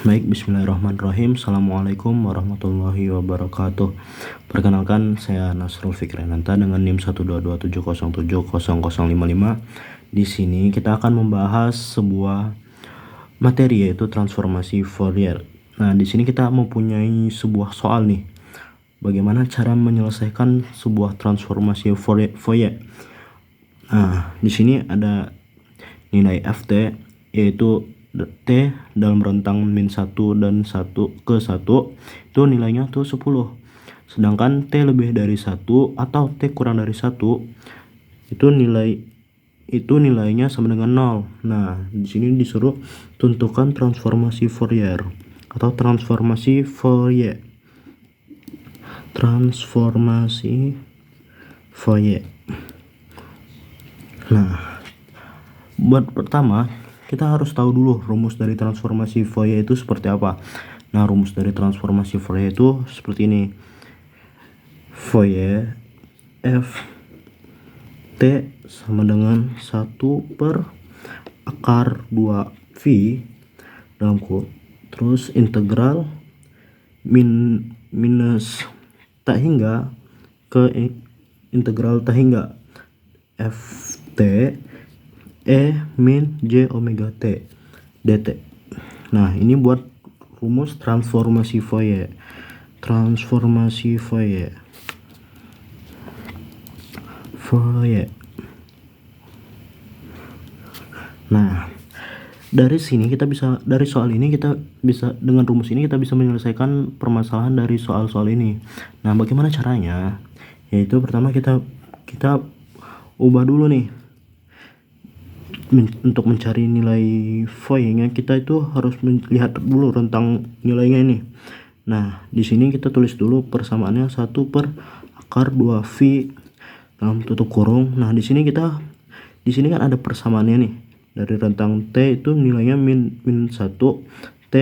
Baik, bismillahirrahmanirrahim. Assalamualaikum warahmatullahi wabarakatuh. Perkenalkan, saya Nasrul Fikrananta dengan NIM 12270700055. Di sini kita akan membahas sebuah materi, yaitu transformasi Fourier. Nah, di sini kita mempunyai sebuah soal nih. Bagaimana cara menyelesaikan sebuah transformasi Fourier? Nah, di sini ada nilai ft, yaitu T dalam rentang min 1 dan 1 ke 1 itu nilainya tuh 10. Sedangkan T lebih dari 1 atau T kurang dari 1 itu nilainya sama dengan 0. Nah, di sini disuruh tentukan transformasi Fourier atau transformasi Fourier. Nah, buat pertama kita harus tahu dulu rumus dari transformasi Fourier itu seperti apa. Nah, rumus dari transformasi Fourier itu seperti ini. Fourier f t sama dengan 1 per akar 2V dalam kurung, terus integral minus tak hingga ke integral tak hingga ft E min J omega T dt. Nah, ini buat rumus transformasi Fourier. Nah, dari soal ini kita bisa, dengan rumus ini kita bisa menyelesaikan permasalahan dari soal-soal ini. Nah, bagaimana caranya? Yaitu pertama kita ubah dulu nih. Untuk mencari nilai Fourier-nya kita itu harus melihat dulu rentang nilainya ini. Nah, di sini kita tulis dulu persamaannya 1 per akar 2V dalam tutup kurung. Nah, di sini kan ada persamaannya nih. Dari rentang T itu nilainya min 1, T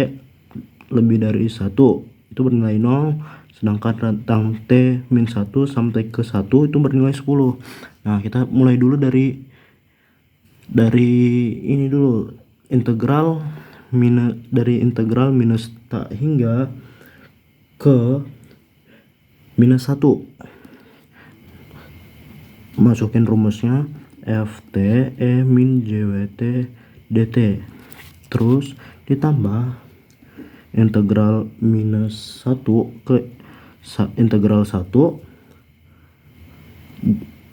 lebih dari 1 itu bernilai 0, sedangkan rentang T min 1 sampai ke 1 itu bernilai 10. Nah, kita mulai dulu dari ini dulu, dari integral minus tak hingga ke minus 1. Masukin rumusnya ft E min jwt dt, terus ditambah integral minus 1 ke integral 1,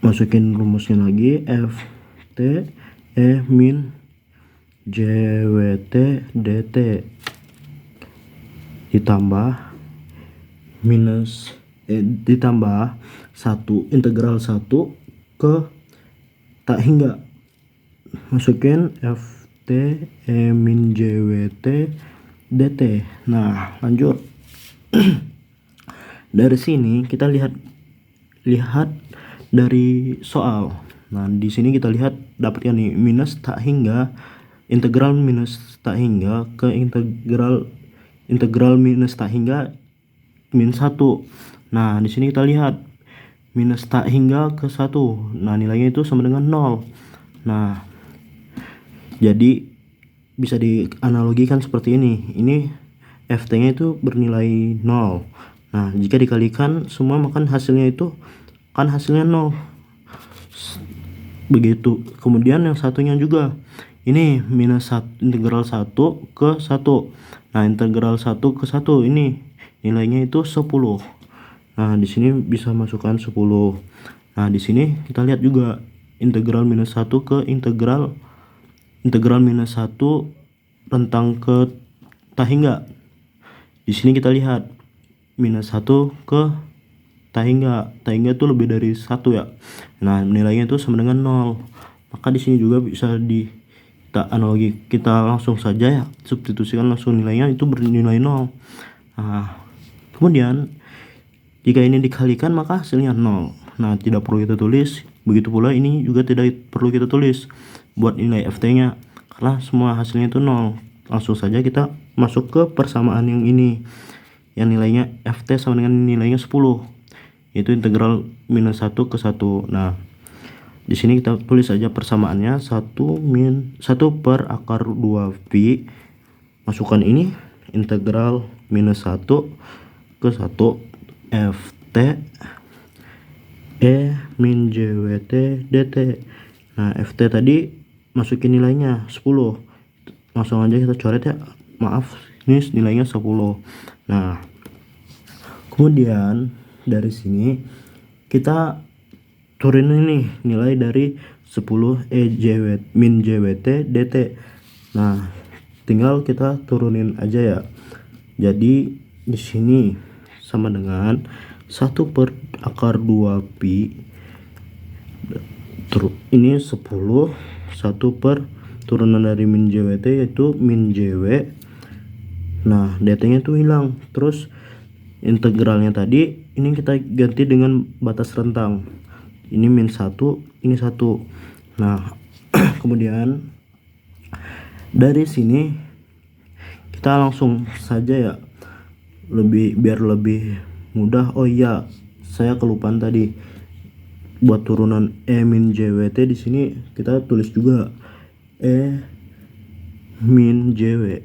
masukin rumusnya lagi ft E min jwt dt, ditambah 1 integral 1 ke tak hingga, masukin ft E min jwt dt. Nah, lanjut. Dari sini kita lihat dari soal. Nah, di sini kita lihat dapatnya nih minus tak hingga, integral minus tak hingga ke integral minus tak hingga min 1. Nah, di sini kita lihat minus tak hingga ke 1. Nah, nilainya itu sama dengan 0. Nah, jadi bisa dianalogikan seperti ini. Ini ft-nya itu bernilai 0. Nah, jika dikalikan semua maka hasilnya 0. Begitu. Kemudian yang satunya juga. Ini minus integral 1 ke 1. Nah, integral 1 ke 1 ini nilainya itu 10. Nah, di sini bisa masukkan 10. Nah, di sini kita lihat juga integral minus 1 ke integral minus 1 rentang ke tak hingga. Di sini kita lihat minus 1 ke tak hingga itu lebih dari 1 ya. Nah, nilainya itu sama dengan 0. Maka di sini juga bisa kita langsung saja ya, substitusikan langsung nilainya itu bernilai 0. Nah, kemudian jika ini dikalikan maka hasilnya 0. Nah, tidak perlu kita tulis. Begitu pula ini juga tidak perlu kita tulis buat nilai ft-nya, karena semua hasilnya itu 0. Langsung saja kita masuk ke persamaan yang ini, yang nilainya ft sama dengan nilainya 10, yaitu integral minus 1 ke 1. Nah, di sini kita tulis saja persamaannya 1 per akar 2V. Masukkan ini integral minus 1 ke 1 ft E min JWT dt. Nah, ft tadi masukin nilainya 10. Langsung aja kita coret ya. Maaf, ini nilainya 10. Nah, kemudian dari sini kita turunin nih nilai dari 10 min JWT dt. Nah, tinggal kita turunin aja ya. Jadi di sini sama dengan 1 per akar 2 pi. Ini 10, 1 per turunan dari min JWT yaitu min JW. Nah, dt nya itu hilang. Terus integralnya tadi ini kita ganti dengan batas rentang. Ini min 1, ini 1. Nah, kemudian dari sini kita langsung saja ya, biar lebih mudah. Oh iya, saya kelupaan tadi buat turunan E min JWT. Di sini kita tulis juga E min JW.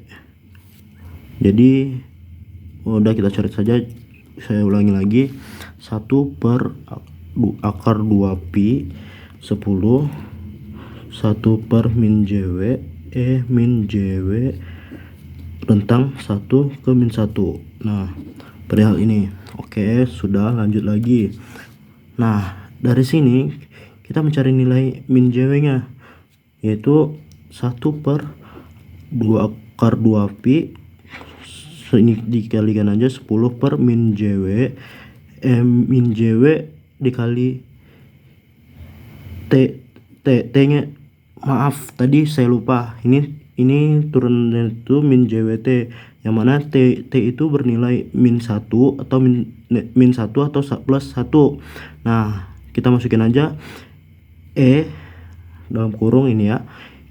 Jadi udah, kita coret saja. Saya ulangi lagi, 1 per akar 2 pi 10, 1 per min JW E min JW rentang 1 ke min 1. Nah, perihal ini oke, sudah. Lanjut lagi. Nah, dari sini kita mencari nilai min JW nya, yaitu 1 per 2 akar 2 pi. Ini dikalikan aja 10 per min JW min JW dikali T nya, maaf tadi saya lupa, ini turunan itu min JWT, yang mana T itu bernilai min 1 atau min 1 atau plus 1. Nah, kita masukin aja E dalam kurung ini ya.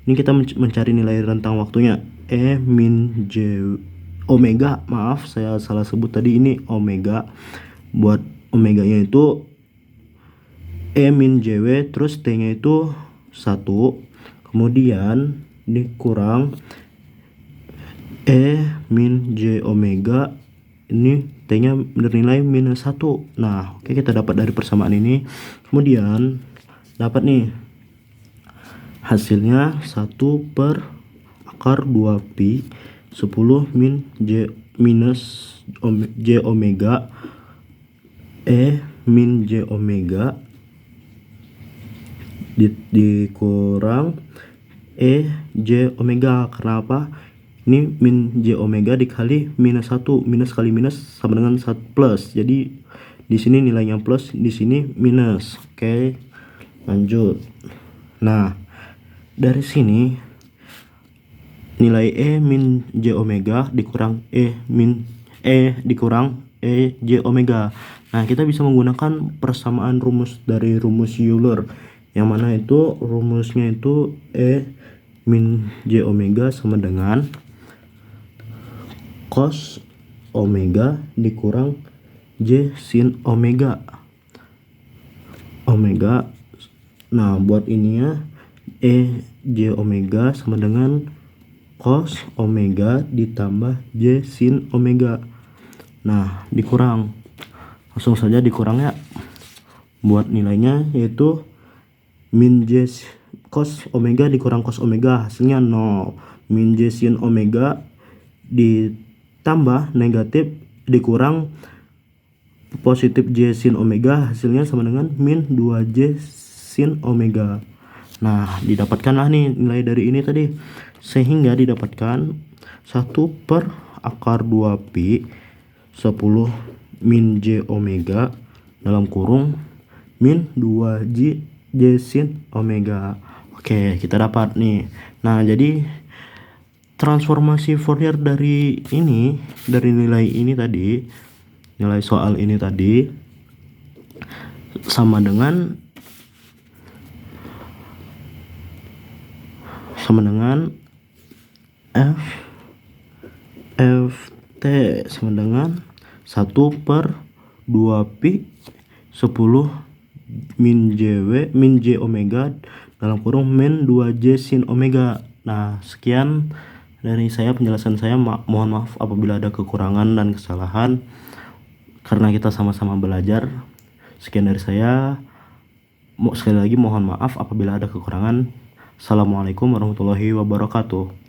Ini kita mencari nilai rentang waktunya, E min J omega, maaf saya salah sebut tadi, ini omega. Buat omega nya itu E min JW, terus T nya itu 1, kemudian dikurang E min J omega, ini T nya bernilai minus 1. Nah, oke, kita dapat dari persamaan ini. Kemudian dapat nih hasilnya 1 per akar 2 pi 10 min J minus J omega E min J omega dikurang E J omega. Karena apa? Ini min J omega dikali minus 1. Minus kali minus sama dengan 1 plus. Jadi di sini nilainya plus, di sini minus. Oke, lanjut. Nah, dari sini nilai E min J omega dikurang E dikurang E J omega. Nah, kita bisa menggunakan persamaan rumus dari rumus Euler, yang mana itu rumusnya itu E min J omega sama dengan cos omega dikurang J sin omega. Nah, buat ininya E J omega sama dengan cos omega ditambah J sin omega. Nah, dikurang, langsung saja dikurang ya. Buat nilainya yaitu min J cos omega dikurang cos omega, hasilnya 0. Min J sin omega ditambah negatif dikurang positif J sin omega, hasilnya sama dengan min 2J sin omega. Nah, didapatkanlah nih nilai dari ini tadi, sehingga didapatkan 1 per akar 2 pi 10 min J omega dalam kurung min 2J sin omega. Oke, kita dapat nih. Nah, jadi transformasi Fourier dari nilai ini tadi, nilai soal ini tadi sama dengan Ft sama dengan 1 per 2 pi 10 min J omega dalam kurung min 2J sin omega. Nah, sekian Dari saya, penjelasan saya, mohon maaf apabila ada kekurangan dan kesalahan, karena kita sama-sama belajar. Sekian dari saya. Sekali lagi mohon maaf apabila ada kekurangan. Assalamualaikum warahmatullahi wabarakatuh.